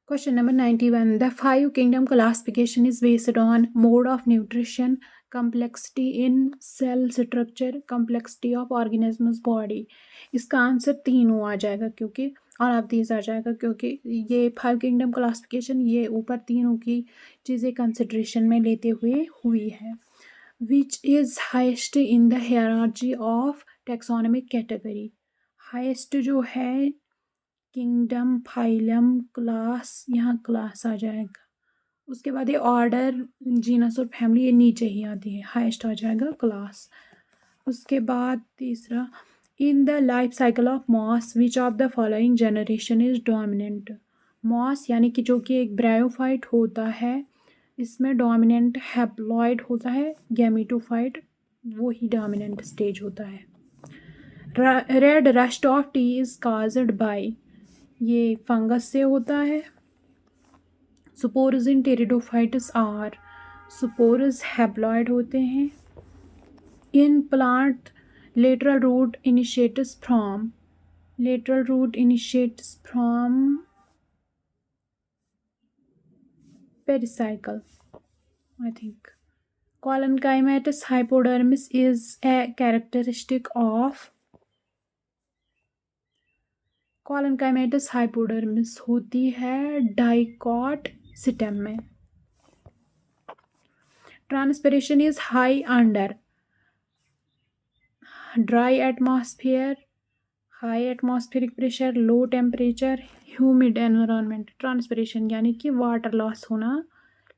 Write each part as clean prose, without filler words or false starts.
Question number 91. The five kingdom classification is based on mode of nutrition, complexity in cell structure, complexity of organism's body. इसका answer तीनों आ जाएगा क्योंकि और आप these आ जाएगा क्योंकि ये फाइव किंगडम क्लासिफिकेशन ये ऊपर तीनों की चीज़ें कंसिड्रेशन में लेते हुए हुई है. Which is highest in the hierarchy of taxonomic category? Highest जो है किंगडम, फाइलम, क्लास, यहाँ क्लास आ जाएगा. उसके बाद ये ऑर्डर, जीनस और फैमिली ये नीचे ही आती है. हाइस्ट आ जाएगा क्लास. उसके बाद तीसरा, in the life cycle of moss which of the following generation is dominant? Moss यानी कि जो कि एक ब्रायोफाइट होता है, इसमें डोमिनेंट हैप्लॉइड होता है, गैमेटोफाइट वो ही डोमिनेंट स्टेज होता है. Red rust of tea is caused by, ये फंगस से होता है. Spores in pteridophytes are, spores haploid होते हैं. In plant lateral root initiates from, lateral root initiates from pericycle I think. Collenchymatous hypodermis is a characteristic of, collenchymatous hypodermis होती है dicot system में. Transpiration is high under dry atmosphere, high atmospheric pressure, low temperature, humid environment. Transpiration यानी कि water loss होना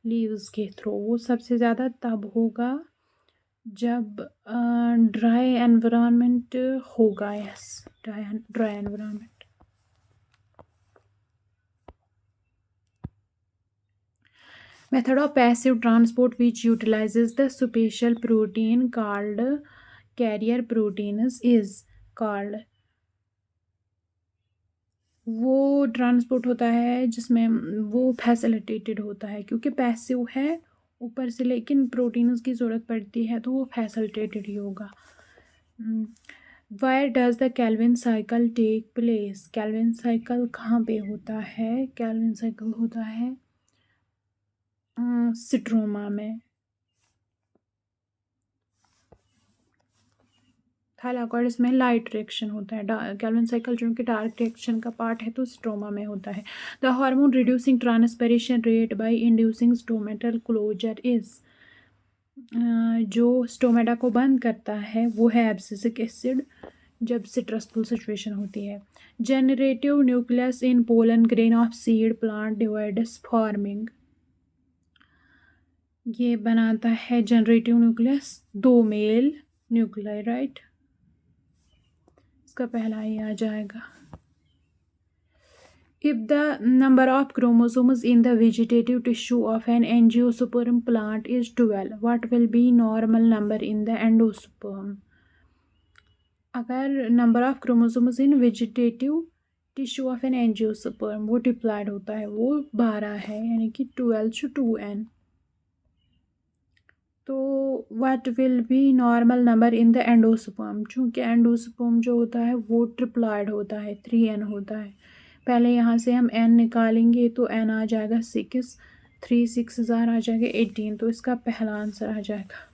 leaves के through, वो सबसे ज़्यादा तब होगा जब ड्राई एनवायरनमेंट होगा. Yes, dry environment. Method of passive transport which utilises the special protein called carrier proteins is called, वो ट्रांसपोर्ट होता है जिसमें वो फैसिलिटेटेड होता है क्योंकि पैसिव है ऊपर से, लेकिन प्रोटीन्स की ज़रूरत पड़ती है तो वो फैसिलिटेटेड ही होगा. Where does the Calvin cycle take place? Calvin cycle कहाँ पे होता है? कैल्विन साइकिल होता है स्ट्रोमा में. थाइलाकॉइड्स में लाइट रिएक्शन होता है. कैल्विन साइकिल जो कि डार्क रिएक्शन का पार्ट है तो स्ट्रोमा में होता है. The hormone reducing transpiration rate by inducing stomatal closure is, जो स्टोमेटा को बंद करता है वो है एब्सिसिक एसिड जब स्ट्रेसफुल सिचुएशन होती है. Generative nucleus in pollen grain of seed plant divides forming, ये बनाता है जनरेटिव न्यूक्लियस दो मेल न्यूक्लियाई. राइट, इसका पहला ही आ जाएगा. If the number of chromosomes in the vegetative tissue of an angiosperm plant is 12, what will be normal number in the endosperm? अगर number of chromosomes in vegetative tissue of an angiosperm वो diploid होता है वो 12 है, यानी कि 12 to 2n. तो what will be normal number in the endosperm? चूँकि एंडोस्पर्म जो होता है वो ट्रिप्लॉयड होता है, 3n होता है. पहले यहाँ से हम n निकालेंगे तो n आ जाएगा 6, 3 6 आ जाएगा 18, तो इसका पहला आंसर आ जाएगा.